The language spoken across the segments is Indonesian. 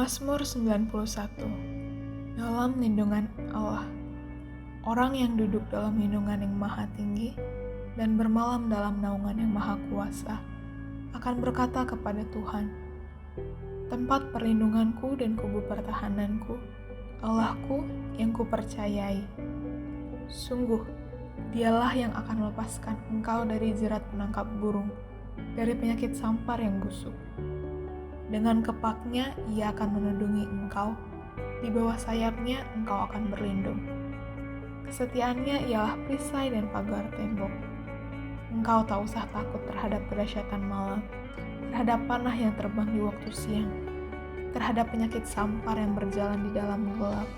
Mazmur 91. Dalam lindungan Allah. Orang yang duduk dalam lindungan yang maha tinggi dan bermalam dalam naungan yang maha kuasa akan berkata kepada Tuhan, tempat perlindunganku dan kubu pertahananku, Allahku yang kupercayai. Sungguh, dialah yang akan melepaskan engkau dari jerat penangkap burung, dari penyakit sampar yang busuk. Dengan kepaknya ia akan melindungi engkau, di bawah sayapnya engkau akan berlindung. Kesetiaannya ialah perisai dan pagar tembok. Engkau tak usah takut terhadap kedahsyatan malam, terhadap panah yang terbang di waktu siang, terhadap penyakit sampar yang berjalan di dalam gelap,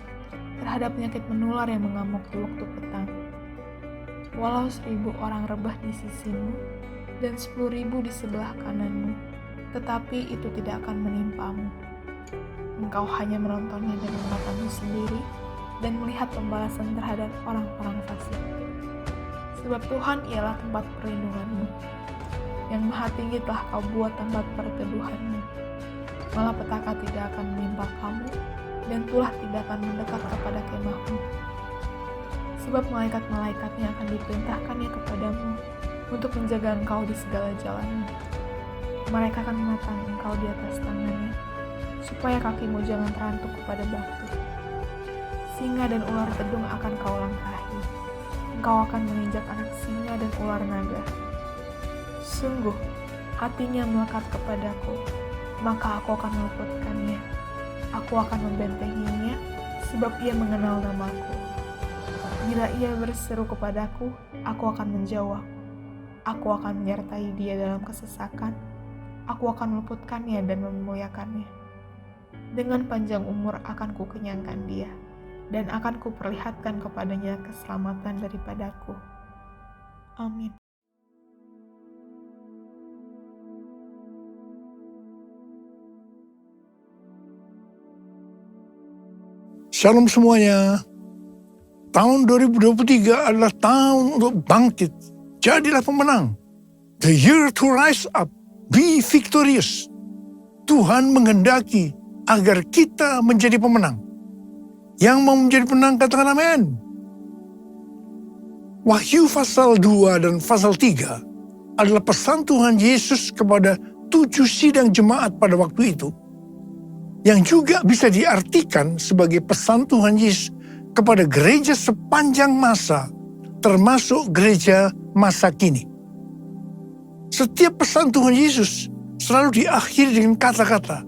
terhadap penyakit menular yang mengamuk di waktu petang. Walau 1.000 orang rebah di sisimu, dan 10.000 di sebelah kananmu, tetapi itu tidak akan menimpamu. Engkau hanya menontonnya dengan matamu sendiri dan melihat pembalasan terhadap orang-orang fasik. Sebab Tuhan ialah tempat perlindunganmu. Yang maha tinggi telah kau buat tempat perteduhanmu. Malapetaka tidak akan menimpa kamu, dan tulah tidak akan mendekat kepada kemahmu. Sebab malaikat-malaikatnya akan diperintahkannya kepadamu untuk menjaga engkau di segala jalanmu. Mereka akan menatang engkau di atas tangannya, supaya kakimu jangan terantuk kepada batu. Singa dan ular tedung akan kau langkahi. Engkau akan menginjak anak singa dan ular naga. Sungguh, hatinya melekat kepadaku, maka aku akan meluputkannya. Aku akan membentenginya, sebab ia mengenal namaku. Bila ia berseru kepadaku, aku akan menjawab. Aku akan menyertai dia dalam kesesakan. Aku akan meluputkannya dan memuliakannya. Dengan panjang umur akan kukenyangkan dia, dan akan kuperlihatkan kepadanya keselamatan daripadaku. Amin. Shalom semuanya. Tahun 2023 adalah tahun untuk bangkit. Jadilah pemenang. The year to rise up. Be victorious. Tuhan menghendaki agar kita menjadi pemenang. Yang mau menjadi pemenang katakan amin. Wahyu pasal 2 dan pasal 3 adalah pesan Tuhan Yesus kepada 7 sidang jemaat pada waktu itu. Yang juga bisa diartikan sebagai pesan Tuhan Yesus kepada gereja sepanjang masa, termasuk gereja masa kini. Setiap pesan Tuhan Yesus selalu diakhiri dengan kata-kata,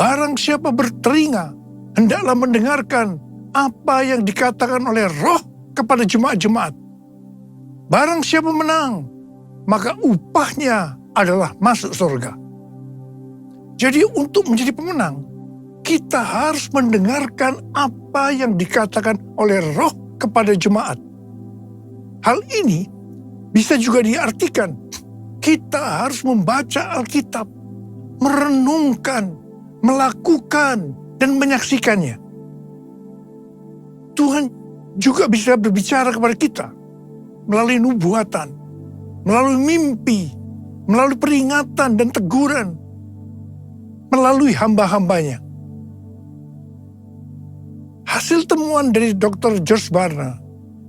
barang siapa bertelinga, hendaklah mendengarkan apa yang dikatakan oleh Roh kepada jemaat-jemaat. Barang siapa menang, maka upahnya adalah masuk surga. Jadi untuk menjadi pemenang, kita harus mendengarkan apa yang dikatakan oleh Roh kepada jemaat. Hal ini bisa juga diartikan, kita harus membaca Alkitab, merenungkan, melakukan, dan menyaksikannya. Tuhan juga bisa berbicara kepada kita melalui nubuatan, melalui mimpi, melalui peringatan dan teguran, melalui hamba-hambanya. Hasil temuan dari Dr. George Barna,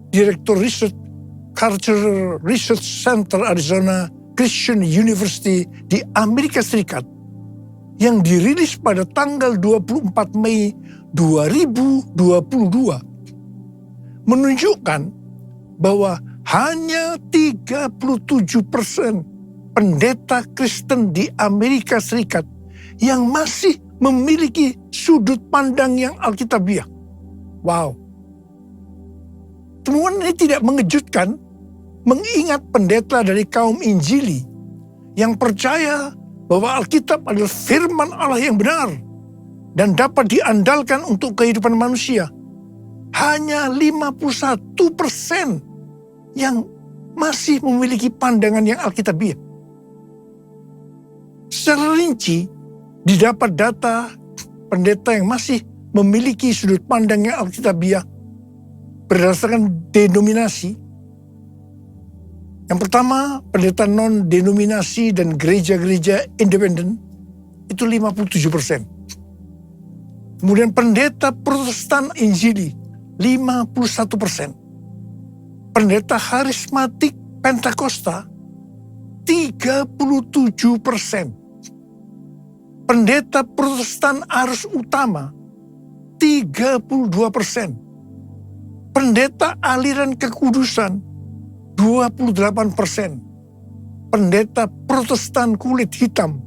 Direktur Riset Cultural Research Center Arizona Christian University di Amerika Serikat, yang dirilis pada tanggal 24 Mei 2022 menunjukkan bahwa hanya 37% pendeta Kristen di Amerika Serikat yang masih memiliki sudut pandang yang alkitabiah. Wow. Temuan ini tidak mengejutkan, mengingat pendeta dari kaum Injili yang percaya bahwa Alkitab adalah firman Allah yang benar dan dapat diandalkan untuk kehidupan manusia. Hanya 51% yang masih memiliki pandangan yang alkitabiah. Secara rinci, didapat data pendeta yang masih memiliki sudut pandang yang alkitabiah berdasarkan denominasi. Yang pertama, pendeta non-denominasi dan gereja-gereja independen itu 57%. Kemudian pendeta Protestan Injili 51%. Pendeta karismatik Pentakosta 37%. Pendeta Protestan Arus Utama 32%. Pendeta aliran kekudusan 28%. Pendeta Protestan kulit hitam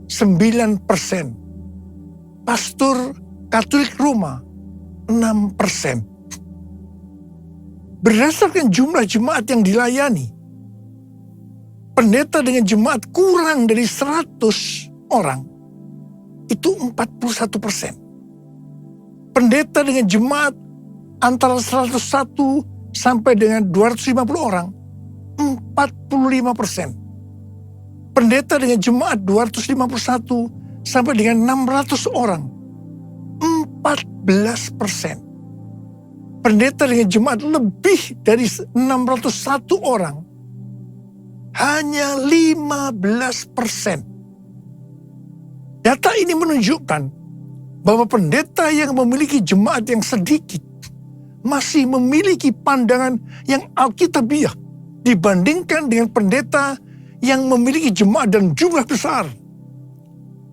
9%. Pastor Katolik Roma 6%. Berdasarkan jumlah jemaat yang dilayani, pendeta dengan jemaat kurang dari 100 orang itu 41%. Pendeta dengan jemaat antara 101 sampai dengan 250 orang, 45%. Pendeta dengan jemaat 251 sampai dengan 600 orang, 14%. Pendeta dengan jemaat lebih dari 601 orang, hanya 15%. Data ini menunjukkan bahwa pendeta yang memiliki jemaat yang sedikit masih memiliki pandangan yang alkitabiah dibandingkan dengan pendeta yang memiliki jemaat dan jumlah besar.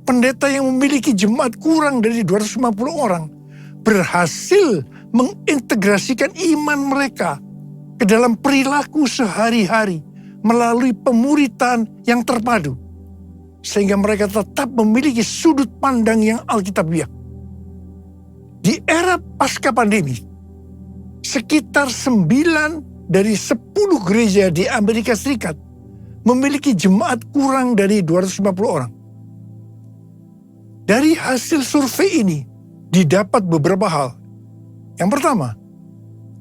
Pendeta yang memiliki jemaat kurang dari 250 orang berhasil mengintegrasikan iman mereka ke dalam perilaku sehari-hari melalui pemuritan yang terpadu, sehingga mereka tetap memiliki sudut pandang yang alkitabiah. Di era pasca pandemi, sekitar 9 dari 10 gereja di Amerika Serikat memiliki jemaat kurang dari 250 orang. Dari hasil survei ini didapat beberapa hal. Yang pertama,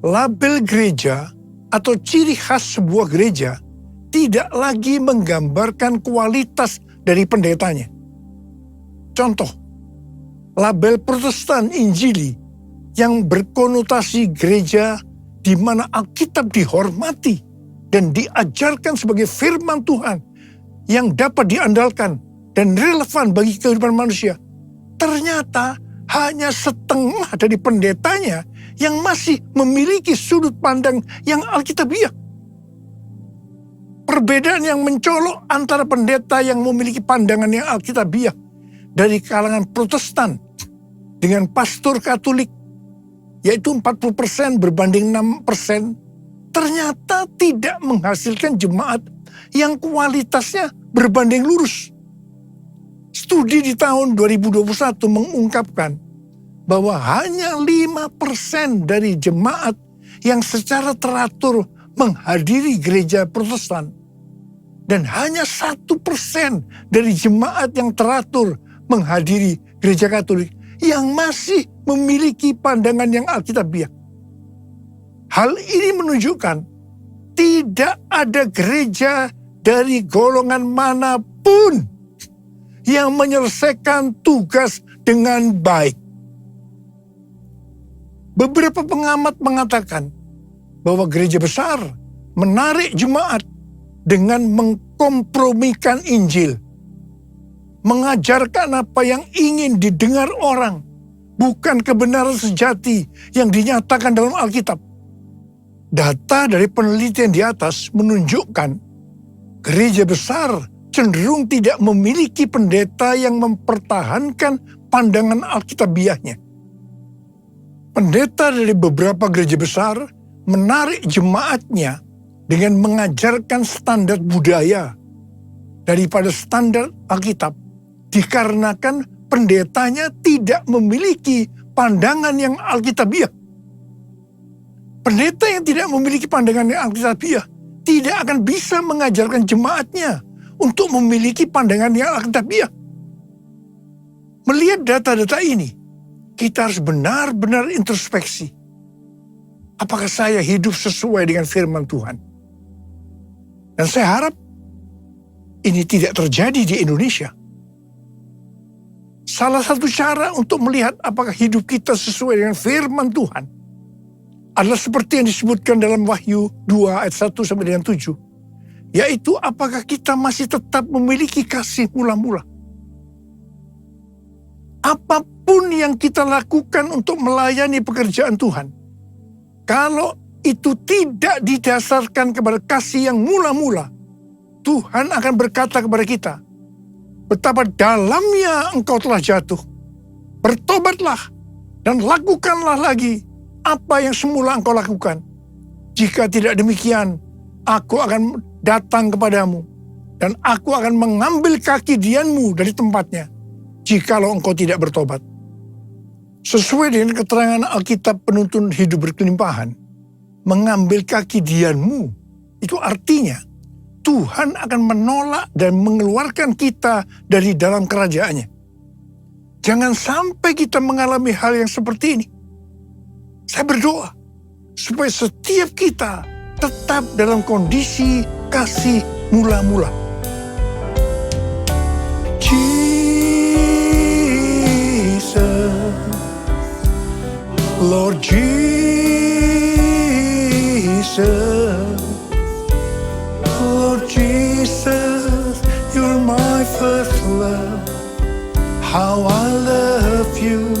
label gereja atau ciri khas sebuah gereja tidak lagi menggambarkan kualitas dari pendetanya. Contoh, label Protestan Injili yang berkonotasi gereja di mana Alkitab dihormati dan diajarkan sebagai firman Tuhan yang dapat diandalkan dan relevan bagi kehidupan manusia, ternyata hanya setengah dari pendetanya yang masih memiliki sudut pandang yang alkitabiah. Perbedaan yang mencolok antara pendeta yang memiliki pandangan yang alkitabiah dari kalangan Protestan dengan pastor Katolik, yaitu 40% berbanding 6%, ternyata tidak menghasilkan jemaat yang kualitasnya berbanding lurus. Studi di tahun 2021 mengungkapkan bahwa hanya 5% dari jemaat yang secara teratur menghadiri gereja Protestan dan hanya 1% dari jemaat yang teratur menghadiri gereja Katolik yang masih memiliki pandangan yang alkitabiah. Hal ini menunjukkan tidak ada gereja dari golongan manapun yang menyelesaikan tugas dengan baik. Beberapa pengamat mengatakan bahwa gereja besar menarik jemaat dengan mengkompromikan Injil, mengajarkan apa yang ingin didengar orang, bukan kebenaran sejati yang dinyatakan dalam Alkitab. Data dari penelitian di atas menunjukkan gereja besar cenderung tidak memiliki pendeta yang mempertahankan pandangan alkitabiahnya. Pendeta dari beberapa gereja besar menarik jemaatnya dengan mengajarkan standar budaya daripada standar Alkitab, dikarenakan pendetanya tidak memiliki pandangan yang alkitabiah. Pendeta yang tidak memiliki pandangan yang alkitabiah tidak akan bisa mengajarkan jemaatnya untuk memiliki pandangan yang alkitabiah. Melihat data-data ini, kita harus benar-benar introspeksi. Apakah saya hidup sesuai dengan firman Tuhan? Dan saya harap ini tidak terjadi di Indonesia. Salah satu cara untuk melihat apakah hidup kita sesuai dengan firman Tuhan adalah seperti yang disebutkan dalam Wahyu 2 ayat 1 sampai dengan 7. Yaitu apakah kita masih tetap memiliki kasih mula-mula. Apapun yang kita lakukan untuk melayani pekerjaan Tuhan, kalau itu tidak didasarkan kepada kasih yang mula-mula, Tuhan akan berkata kepada kita, betapa dalamnya engkau telah jatuh. Bertobatlah dan lakukanlah lagi apa yang semula engkau lakukan. Jika tidak demikian, aku akan datang kepadamu dan aku akan mengambil kaki dianmu dari tempatnya, jikalau engkau tidak bertobat. Sesuai dengan keterangan Alkitab penuntun hidup berkelimpahan, mengambil kaki dianmu, itu artinya Tuhan akan menolak dan mengeluarkan kita dari dalam kerajaannya. Jangan sampai kita mengalami hal yang seperti ini. Saya berdoa supaya setiap kita tetap dalam kondisi kasih mula-mula. Jesus, Lord Jesus, Lord Jesus, you're my first love. How I love you,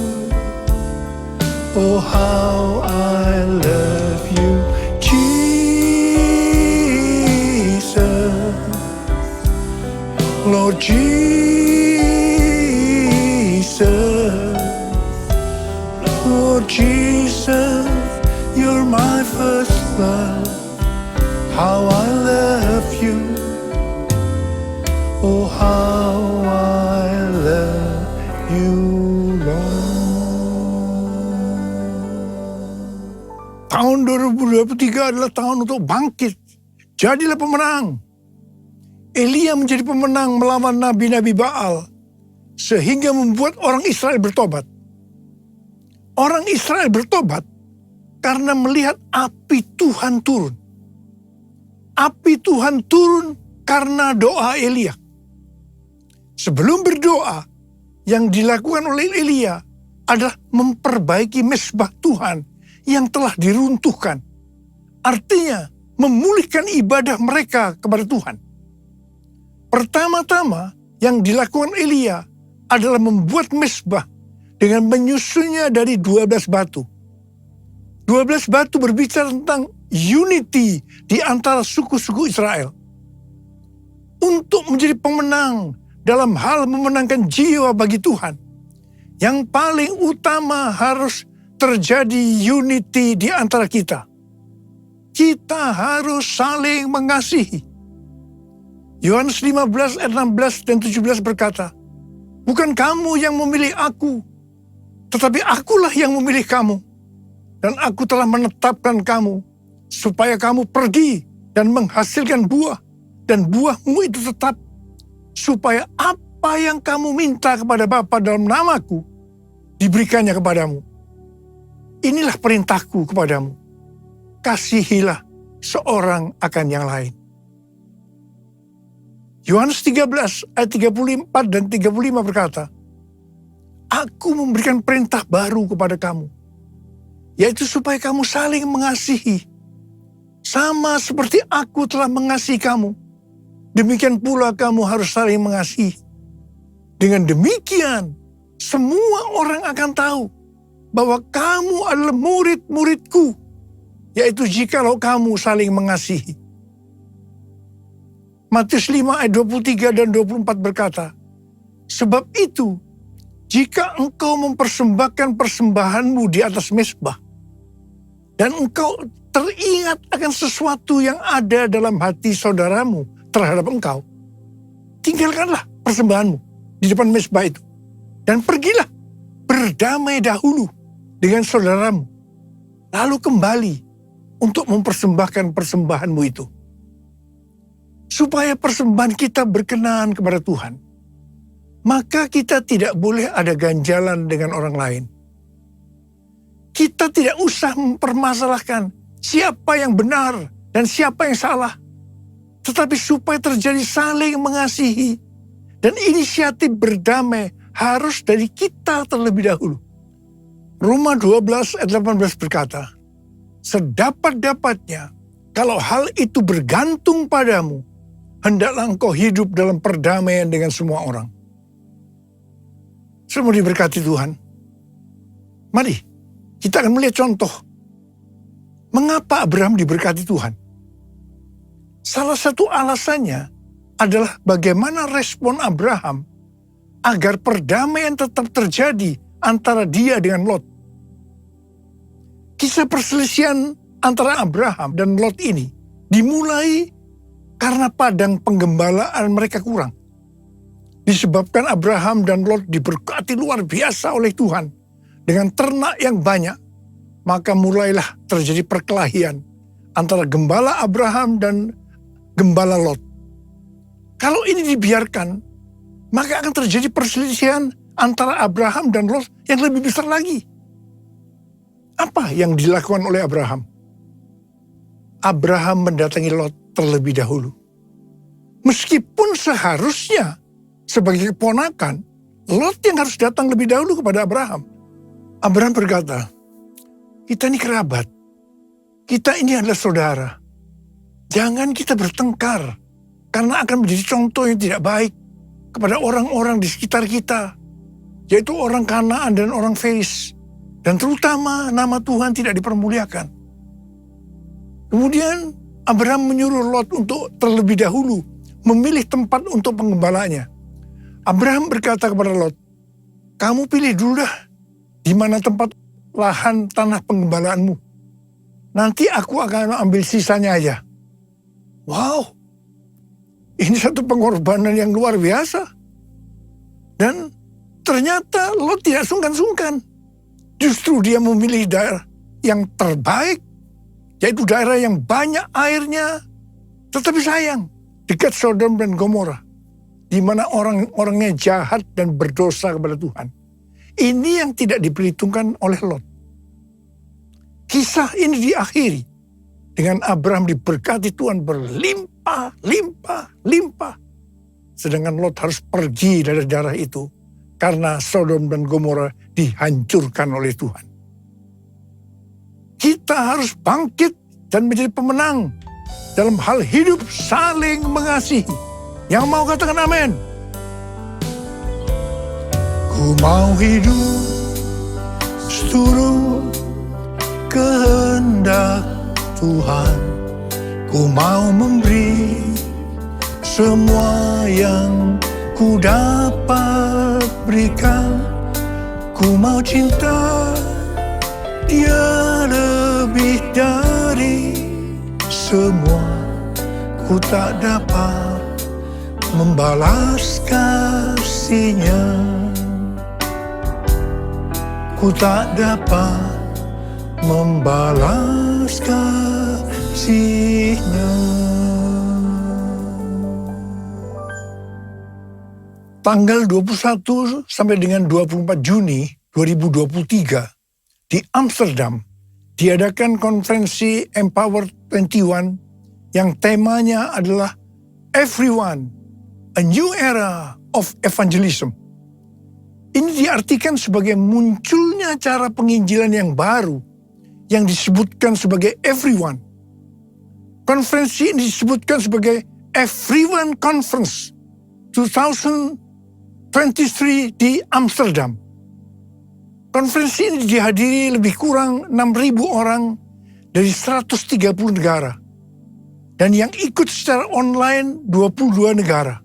oh how I love you, Jesus, Lord Jesus, Lord Jesus, you're my first love. How I love you, oh how I love you, Lord. Tahun 2023 adalah tahun untuk bangkit. Jadilah pemenang. Elia menjadi pemenang melawan nabi-nabi Baal, sehingga membuat orang Israel bertobat. Orang Israel bertobat karena melihat api Tuhan turun. Api Tuhan turun karena doa Elia. Sebelum berdoa, yang dilakukan oleh Elia adalah memperbaiki mezbah Tuhan yang telah diruntuhkan. Artinya, memulihkan ibadah mereka kepada Tuhan. Pertama-tama yang dilakukan Elia adalah membuat mezbah dengan menyusunnya dari 12 batu. 12 batu berbicara tentang unity di antara suku-suku Israel. Untuk menjadi pemenang dalam hal memenangkan jiwa bagi Tuhan, yang paling utama harus terjadi unity di antara kita. Kita harus saling mengasihi. Yohanes 15 ayat 16 dan 17 berkata, bukan kamu yang memilih aku, tetapi akulah yang memilih kamu. Dan aku telah menetapkan kamu, supaya kamu pergi dan menghasilkan buah, dan buahmu itu tetap, supaya apa yang kamu minta kepada Bapa dalam namaku, diberikannya kepadamu. Inilah perintahku kepadamu, kasihilah seorang akan yang lain. Yohanes 13 ayat 34 dan 35 berkata, aku memberikan perintah baru kepada kamu, yaitu supaya kamu saling mengasihi. Sama seperti aku telah mengasihi kamu, demikian pula kamu harus saling mengasihi. Dengan demikian, semua orang akan tahu bahwa kamu adalah murid-muridku, yaitu jikalau kamu saling mengasihi. Matius 5 ayat 23 dan 24 berkata, sebab itu, jika engkau mempersembahkan persembahanmu di atas mezbah, dan engkau teringat akan sesuatu yang ada dalam hati saudaramu terhadap engkau, tinggalkanlah persembahanmu di depan mezbah itu. Dan pergilah berdamai dahulu dengan saudaramu. Lalu kembali untuk mempersembahkan persembahanmu itu. Supaya persembahan kita berkenan kepada Tuhan, maka kita tidak boleh ada ganjalan dengan orang lain. Kita tidak usah mempermasalahkan siapa yang benar dan siapa yang salah. Tetapi supaya terjadi saling mengasihi dan inisiatif berdamai harus dari kita terlebih dahulu. Roma 12 ayat 18 berkata, sedapat-dapatnya kalau hal itu bergantung padamu, hendaklah engkau hidup dalam perdamaian dengan semua orang. Semua diberkati Tuhan. Mari kita akan melihat contoh mengapa Abraham diberkati Tuhan. Salah satu alasannya adalah bagaimana respon Abraham agar perdamaian tetap terjadi antara dia dengan Lot. Kisah perselisihan antara Abraham dan Lot ini dimulai karena padang penggembalaan mereka kurang. Disebabkan Abraham dan Lot diberkati luar biasa oleh Tuhan dengan ternak yang banyak, maka mulailah terjadi perkelahian antara gembala Abraham dan gembala Lot. Kalau ini dibiarkan, maka akan terjadi perselisihan antara Abraham dan Lot yang lebih besar lagi. Apa yang dilakukan oleh Abraham? Abraham mendatangi Lot terlebih dahulu. Meskipun seharusnya sebagai keponakan, Lot yang harus datang lebih dahulu kepada Abraham. Abraham berkata, kita ini kerabat, kita ini adalah saudara. Jangan kita bertengkar, karena akan menjadi contoh yang tidak baik kepada orang-orang di sekitar kita, yaitu orang Kanaan dan orang Feris. Dan terutama nama Tuhan tidak dipermuliakan. Kemudian Abraham menyuruh Lot untuk terlebih dahulu memilih tempat untuk penggembalanya. Abraham berkata kepada Lot, kamu pilih dulu dah di mana tempat lahan tanah penggembalaanmu. Nanti aku akan ambil sisanya aja. Wow, ini satu pengorbanan yang luar biasa. Dan ternyata Lot tidak sungkan-sungkan. Justru dia memilih daerah yang terbaik, yaitu daerah yang banyak airnya, tetapi sayang, dekat Sodom dan Gomora, di mana orang-orangnya jahat dan berdosa kepada Tuhan. Ini yang tidak diperhitungkan oleh Lot. Kisah ini diakhiri dengan Abraham diberkati Tuhan berlimpah, limpah, limpah. Sedangkan Lot harus pergi dari daerah itu karena Sodom dan Gomora dihancurkan oleh Tuhan. Kita harus bangkit dan menjadi pemenang dalam hal hidup saling mengasihi. Yang mau katakan amin. Ku mau hidup seturut kehendak Tuhan. Ku mau memberi semua yang ku dapat berikan. Ku mau cinta Dia lebih dari semua. Ku tak dapat membalas kasih-Nya. Ku tak dapat membalas kasih-Nya. Tanggal 21 sampai dengan 24 Juni 2023 di Amsterdam diadakan konferensi Empower 21 yang temanya adalah Everyone, a New Era of Evangelism. Ini diartikan sebagai munculnya cara penginjilan yang baru yang disebutkan sebagai Everyone. Konferensi ini disebutkan sebagai Everyone Conference 2023 di Amsterdam. Konferensi ini dihadiri lebih kurang 6.000 orang dari 130 negara. Dan yang ikut secara online 22 negara.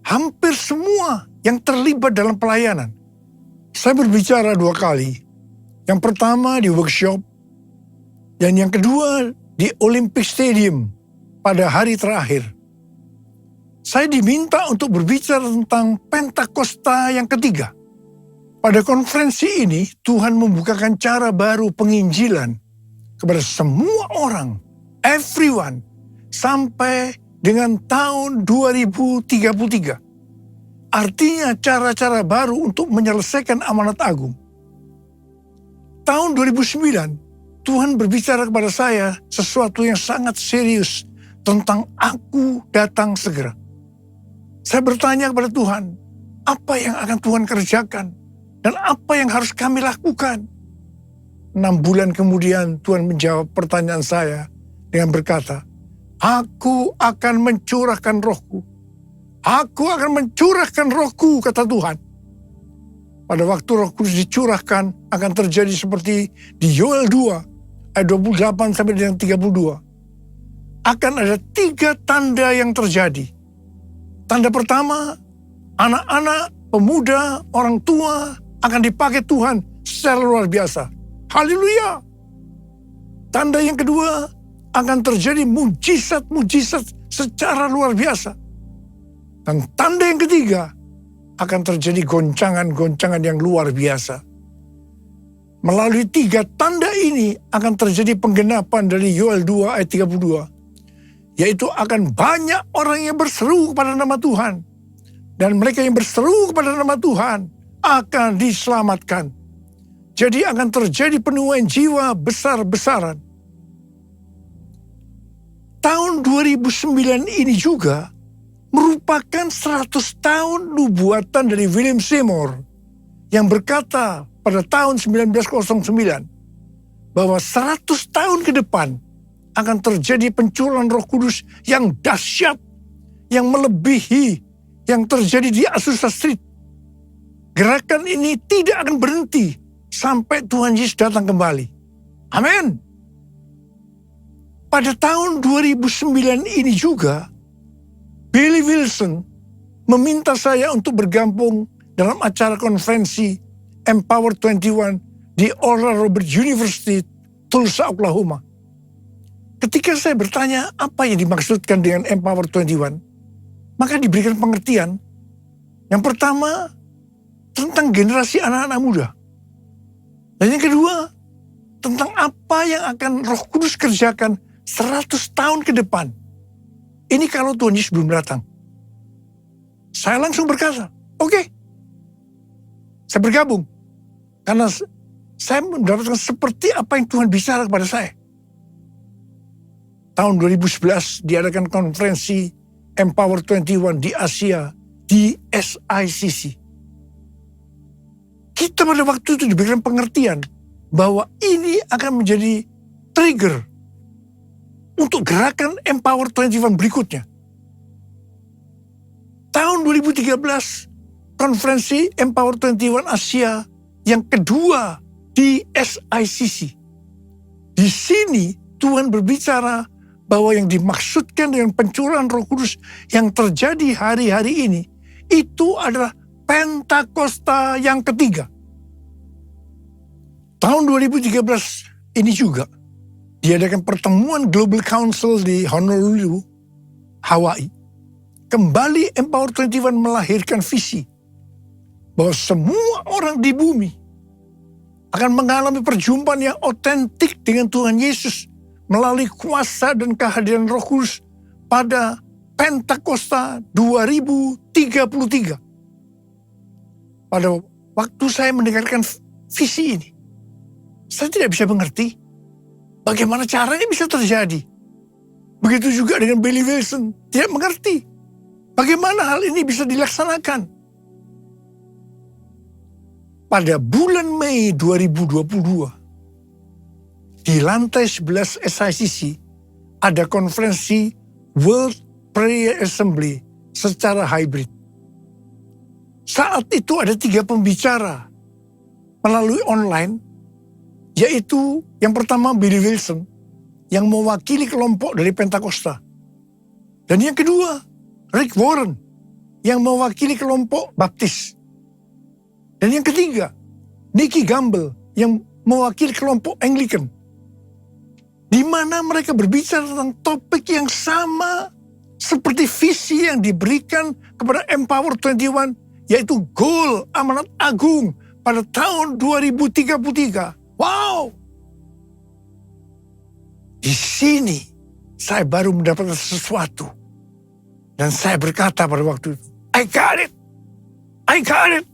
Hampir semua yang terlibat dalam pelayanan. Saya berbicara 2 kali. Yang pertama di workshop, dan yang kedua di Olympic Stadium pada hari terakhir. Saya diminta untuk berbicara tentang Pentakosta yang ketiga. Pada konferensi ini, Tuhan membukakan cara baru penginjilan kepada semua orang, everyone, sampai dengan tahun 2033. Artinya cara-cara baru untuk menyelesaikan amanat agung. Tahun 2009, Tuhan berbicara kepada saya sesuatu yang sangat serius tentang aku datang segera. Saya bertanya kepada Tuhan, apa yang akan Tuhan kerjakan? Dan apa yang harus kami lakukan? 6 bulan kemudian Tuhan menjawab pertanyaan saya dengan berkata, aku akan mencurahkan rohku. Aku akan mencurahkan rohku, kata Tuhan. Pada waktu Roh Kudus dicurahkan akan terjadi seperti di Yoel 2 ayat 28 sampai dengan 32. Akan ada 3 tanda yang terjadi. Tanda pertama, anak-anak, pemuda, orang tua akan dipakai Tuhan secara luar biasa. Haleluya. Tanda yang kedua, akan terjadi mujizat-mujizat secara luar biasa. Dan tanda yang ketiga, akan terjadi goncangan-goncangan yang luar biasa. Melalui 3 tanda ini akan terjadi penggenapan dari Yoel 2 ayat 32. Yaitu akan banyak orang yang berseru kepada nama Tuhan. Dan mereka yang berseru kepada nama Tuhan akan diselamatkan. Jadi akan terjadi penuaian jiwa besar-besaran. Tahun 2009 ini juga merupakan 100 tahun nubuatan dari William Seymour yang berkata pada tahun 1909 bahwa 100 tahun ke depan akan terjadi pencurahan Roh Kudus yang dahsyat, yang melebihi yang terjadi di Azusa Street. Gerakan ini tidak akan berhenti sampai Tuhan Yesus datang kembali. Amin. Pada tahun 2009 ini juga, Billy Wilson meminta saya untuk bergabung dalam acara konferensi Empower 21 di Oral Roberts University, Tulsa, Oklahoma. Ketika saya bertanya apa yang dimaksudkan dengan Empower 21, maka diberikan pengertian. Yang pertama, tentang generasi anak-anak muda. Dan yang kedua, tentang apa yang akan Roh Kudus kerjakan 100 tahun ke depan. Ini kalau Tuhan Yesus belum datang. Saya langsung berkata, oke. Saya bergabung. Karena saya mendapatkan seperti apa yang Tuhan bicara kepada saya. Tahun 2011 diadakan konferensi Empower 21 di Asia, di SICC. Kita pada waktu itu diberikan pengertian bahwa ini akan menjadi trigger untuk gerakan Empower 21 berikutnya. Tahun 2013, konferensi Empower 21 Asia yang kedua di SICC. Di sini Tuhan berbicara bahwa yang dimaksudkan dengan pencurahan Roh Kudus yang terjadi hari-hari ini, itu adalah Pentakosta yang ketiga. Tahun 2013 ini juga diadakan pertemuan Global Council di Honolulu, Hawaii. Kembali Empower 21 melahirkan visi bahwa semua orang di bumi akan mengalami perjumpaan yang otentik dengan Tuhan Yesus melalui kuasa dan kehadiran Roh Kudus pada Pentakosta 2033. Pada waktu saya mendengarkan visi ini, saya tidak bisa mengerti bagaimana caranya bisa terjadi. Begitu juga dengan Billy Wilson, tidak mengerti bagaimana hal ini bisa dilaksanakan. Pada bulan Mei 2022, di lantai 11 SICC, ada konferensi World Prayer Assembly secara hybrid. Saat itu ada 3 pembicara melalui online, yaitu yang pertama Billy Wilson, yang mewakili kelompok dari Pentakosta. Dan yang kedua, Rick Warren yang mewakili kelompok Baptis. Dan yang ketiga, Nicky Gamble yang mewakili kelompok Anglican. Di mana mereka berbicara tentang topik yang sama seperti visi yang diberikan kepada Empower 21, yaitu goal amanat agung pada tahun 2033. Wow! Di sini saya baru mendapatkan sesuatu. Dan saya berkata pada waktu itu, I got it. I got it.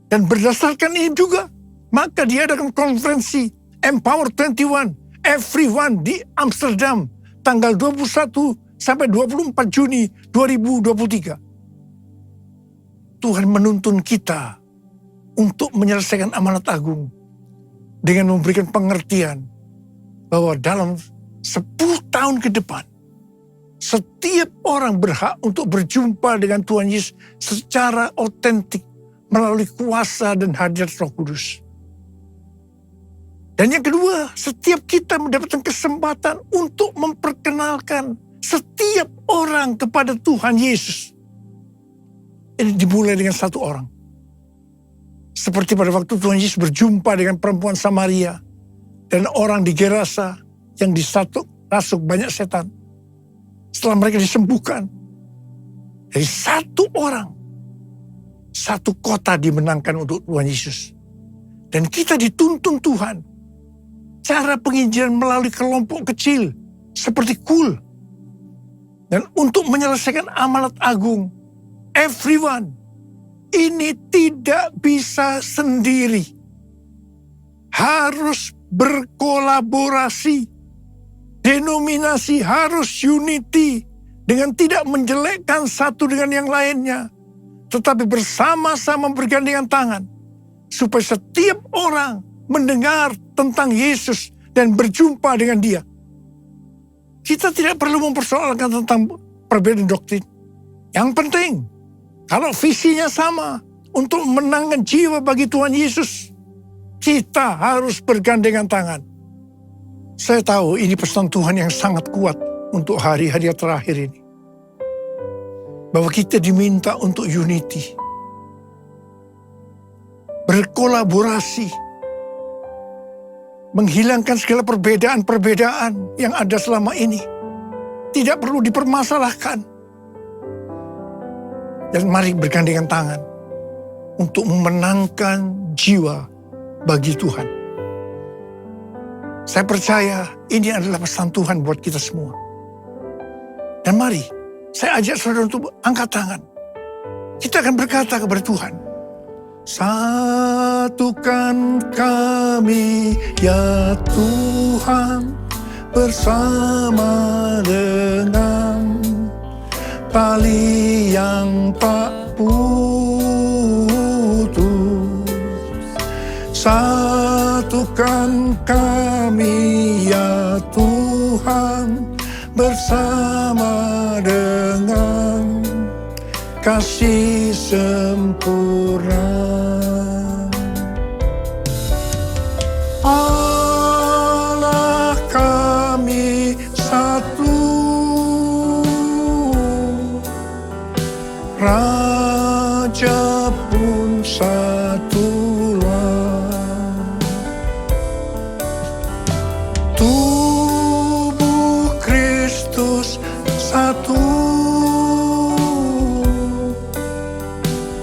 Dan berdasarkan ini juga, maka diadakan konferensi Empower 21, Everyone di Amsterdam, tanggal 21 sampai 24 Juni 2023. Tuhan menuntun kita untuk menyelesaikan amanat agung dengan memberikan pengertian bahwa dalam 10 tahun ke depan, setiap orang berhak untuk berjumpa dengan Tuhan Yesus secara otentik melalui kuasa dan hadirat Roh Kudus. Dan yang kedua, setiap kita mendapatkan kesempatan untuk memperkenalkan setiap orang kepada Tuhan Yesus. Ini dimulai dengan satu orang. Seperti pada waktu Tuhan Yesus berjumpa dengan perempuan Samaria dan orang di Gerasa yang rasuk banyak setan. Setelah mereka disembuhkan, dari satu orang, satu kota dimenangkan untuk Tuhan Yesus. Dan kita dituntun Tuhan. Cara penginjilan melalui kelompok kecil, seperti KUL. Dan untuk menyelesaikan amanat agung, everyone, ini tidak bisa sendiri. Harus berkolaborasi. Denominasi harus unity dengan tidak menjelekkan satu dengan yang lainnya, tetapi bersama-sama bergandengan tangan supaya setiap orang mendengar tentang Yesus dan berjumpa dengan Dia. Kita tidak perlu mempersoalkan tentang perbedaan doktrin. Yang penting, kalau visinya sama untuk menangkan jiwa bagi Tuhan Yesus, kita harus bergandengan tangan. Saya tahu ini pesan Tuhan yang sangat kuat untuk hari-hari terakhir ini. Bahwa kita diminta untuk unity. Berkolaborasi. Menghilangkan segala perbedaan-perbedaan yang ada selama ini. Tidak perlu dipermasalahkan. Dan mari bergandengan tangan untuk memenangkan jiwa bagi Tuhan. Saya percaya ini adalah pesan Tuhan buat kita semua. Dan mari, saya ajak saudara untuk angkat tangan. Kita akan berkata kepada Tuhan, satukan kami ya Tuhan bersama dengan tali yang tak putus. Satukan kami ya Tuhan bersama dengan kasih sempurna. Allah kami satu, Raja pun satulah. Tubuh Kristus satu,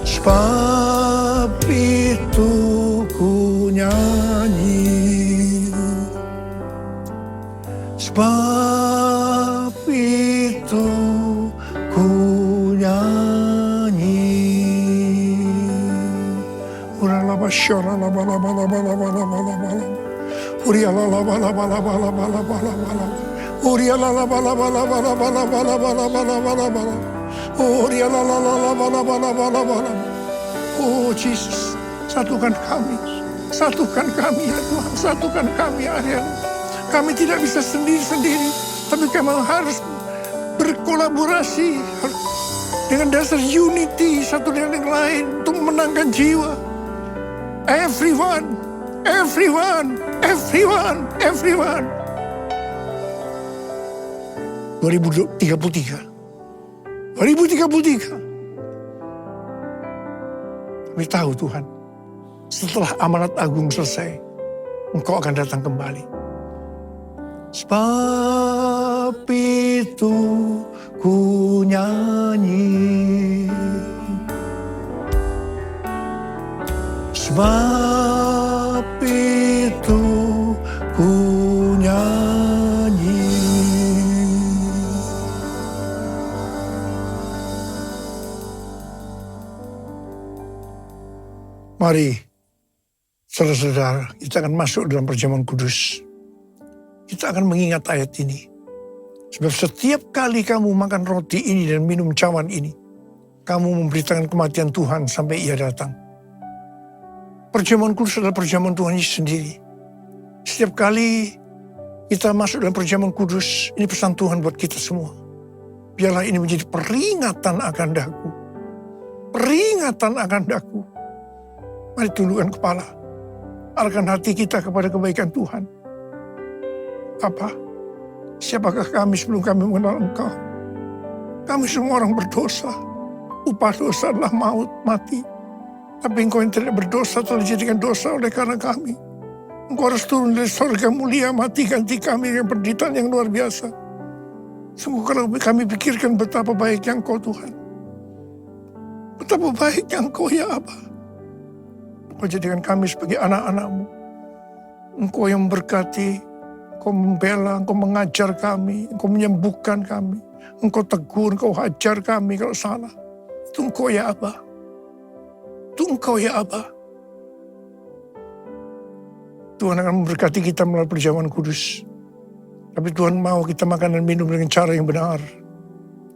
sebab itu ku nyanyi, sebab itu ku nyanyi. Uralaba syaralaba laba laba laba laba laba laba. Urialaba laba laba laba laba laba laba. Urialaba laba laba laba laba laba laba laba laba. Urialaba laba laba laba laba laba. Oh Jesus, satukan kami ya Tuhan, satukan kami ya Tuhan. Kami tidak bisa sendiri-sendiri, tapi kami harus berkolaborasi dengan dasar unity satu dengan yang lain untuk memenangkan jiwa. Everyone. 2033. Kami tahu Tuhan, setelah amanat agung selesai, Engkau akan datang kembali. Sebab itu ku nyanyi, sebab itu ku nyanyi. Mari, saudara-saudara, kita akan masuk dalam perjamuan kudus. Kita akan mengingat ayat ini. Sebab setiap kali kamu makan roti ini dan minum cawan ini, kamu memberitakan kematian Tuhan sampai Ia datang. Perjamuan kudus adalah perjamuan Tuhan Yesus sendiri. Setiap kali kita masuk dalam perjamuan kudus, ini pesan Tuhan buat kita semua. Biarlah ini menjadi peringatan akan daku. Peringatan akan daku. Mari tundukkan kepala. Arahkan hati kita kepada kebaikan Tuhan. Apa? Siapakah kami sebelum kami mengenal Engkau? Kami semua orang berdosa. Upah dosa adalah maut, mati. Tapi Engkau yang tidak berdosa telah dijadikan dosa oleh karena kami. Engkau harus turun dari surga mulia, mati ganti kami dengan penderitaan yang luar biasa. Sungguh kalau kami pikirkan betapa baiknya Engkau Tuhan. Betapa baiknya Engkau ya Aba. Engkau jadikan kami sebagai anak-anak-Mu. Engkau yang memberkati, Engkau membela, Engkau mengajar kami, Engkau menyembuhkan kami. Engkau tegur, Engkau hajar kami kalau salah. Itu Engkau ya Aba. Itu Engkau ya Aba. Tuhan akan memberkati kita melalui perjamuan kudus. Tapi Tuhan mau kita makan dan minum dengan cara yang benar.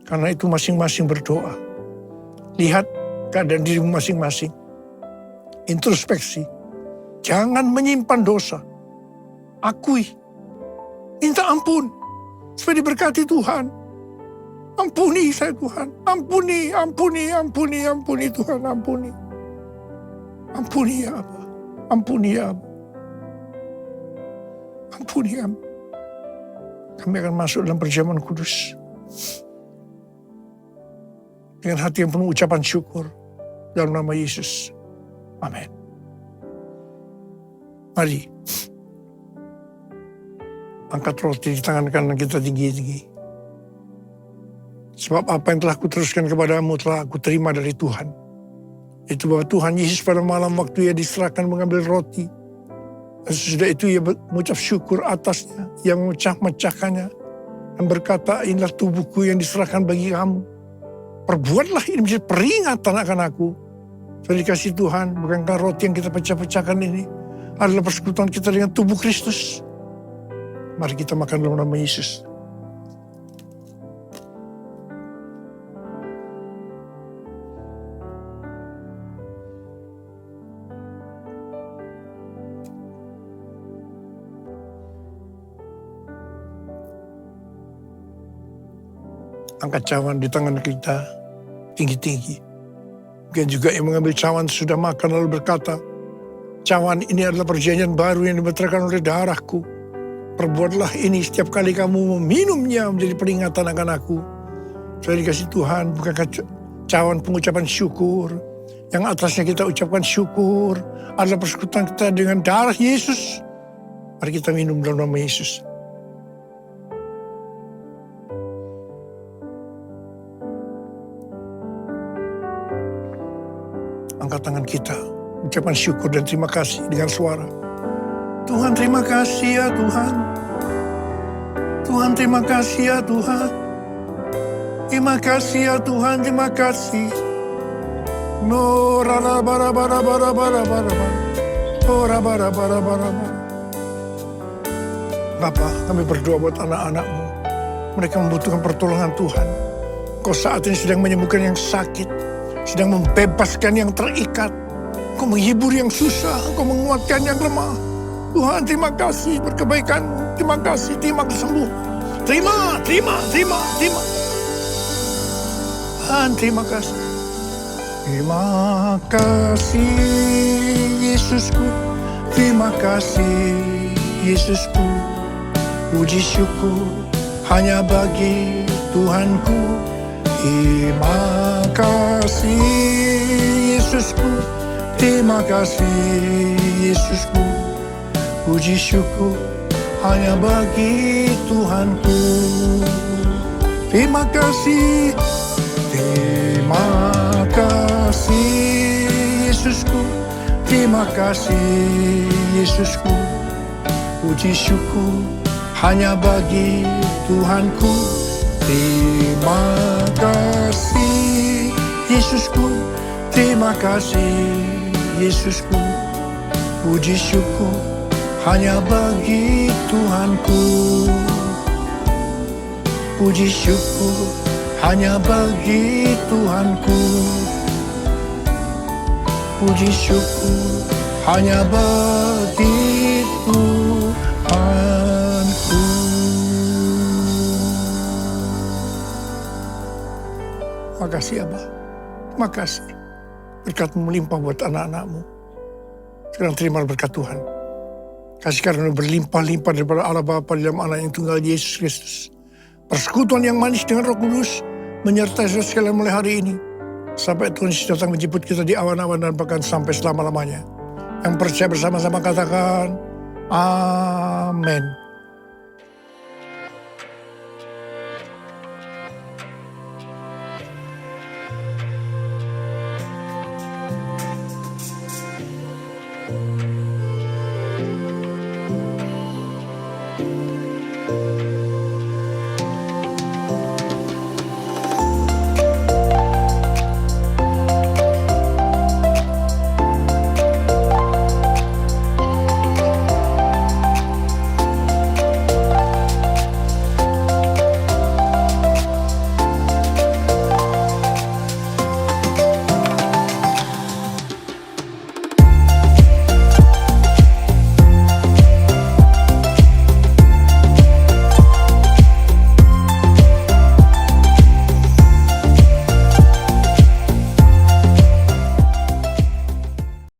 Karena itu masing-masing berdoa. Lihat keadaan dirimu masing-masing. Introspeksi. Jangan menyimpan dosa. Akui. Minta ampun. Supaya diberkati Tuhan. Ampuni saya Tuhan. Ampuni Tuhan. Ampuni. Ampuni ya Aba. Ampuni ya Aba. Ampuni ya Aba. Kami akan masuk dalam perjamuan kudus. Dengan hati yang penuh ucapan syukur. Dalam nama Yesus. Amin. Mari. Angkat roti di tangan kanan kita tinggi-tinggi. Sebab apa yang telah kuteruskan kepadamu telah aku terima dari Tuhan. Itu bahwa Tuhan Yesus pada malam waktu Ia diserahkan mengambil roti. Dan sesudah itu Ia mengucap syukur atasnya. Ia memecah-mecahkannya. Dan berkata, inilah tubuhku yang diserahkan bagi kamu. Perbuatlah ini menjadi peringatan akan aku. Sudah dikasih Tuhan, bukankah roti yang kita pecah-pecahkan ini adalah persekutuan kita dengan tubuh Kristus. Mari kita makan dalam nama Yesus. Angkat cawan di tangan kita tinggi-tinggi. Mungkin juga yang mengambil cawan sudah makan lalu berkata, cawan ini adalah perjanjian baru yang dimeteraikan oleh darahku. Perbuatlah ini setiap kali kamu meminumnya menjadi peringatan akan aku. Saya dikasih Tuhan, bukankah cawan pengucapan syukur. Yang atasnya kita ucapkan syukur adalah persekutuan kita dengan darah Yesus. Mari kita minum dalam nama Yesus. Angkat tangan kita, ucapan syukur dan terima kasih dengan suara. Tuhan terima kasih ya Tuhan. Tuhan terima kasih ya Tuhan. Terima kasih ya Tuhan, terima kasih. No rara bara bara bara bara bara bara. Ora bara bara bara bara. Bapa, kami berdoa buat anak-anak-Mu. Mereka membutuhkan pertolongan Tuhan. Kau saat ini sedang menyembuhkan yang sakit. Sedang membebaskan yang terikat. Kau menghibur yang susah. Kau menguatkan yang lemah. Tuhan terima kasih berkebaikan-Mu. Terima kasih, terima kesembuhan. Terima. Tuhan terima kasih. Terima kasih Yesusku. Terima kasih Yesusku. Puji syukur hanya bagi Tuhanku. Terima kasih Yesusku, terima kasih Yesusku. Puji syukur hanya bagi Tuhanku. Terima kasih, terima kasih Yesusku, terima kasih Yesusku. Puji syukur hanya bagi Tuhanku. Terima kasih Yesusku, terima kasih Yesusku. Puji syukur hanya bagi Tuhanku. Puji syukur hanya bagi Tuhanku. Puji syukur hanya bagi Tuhanku. Makasih Abah, makasih. Berkat-Mu melimpah buat anak-anak-Mu. Sekarang terima berkat Tuhan. Kasih karunia berlimpah-limpah daripada Allah Bapa dalam anak yang tunggal Yesus Kristus. Persekutuan yang manis dengan Roh Kudus menyertai saudara sekalian mulai hari ini. Sampai Tuhan Yesus datang menjemput kita di awan-awan dan bahkan sampai selama-lamanya. Yang percaya bersama-sama katakan, Amin.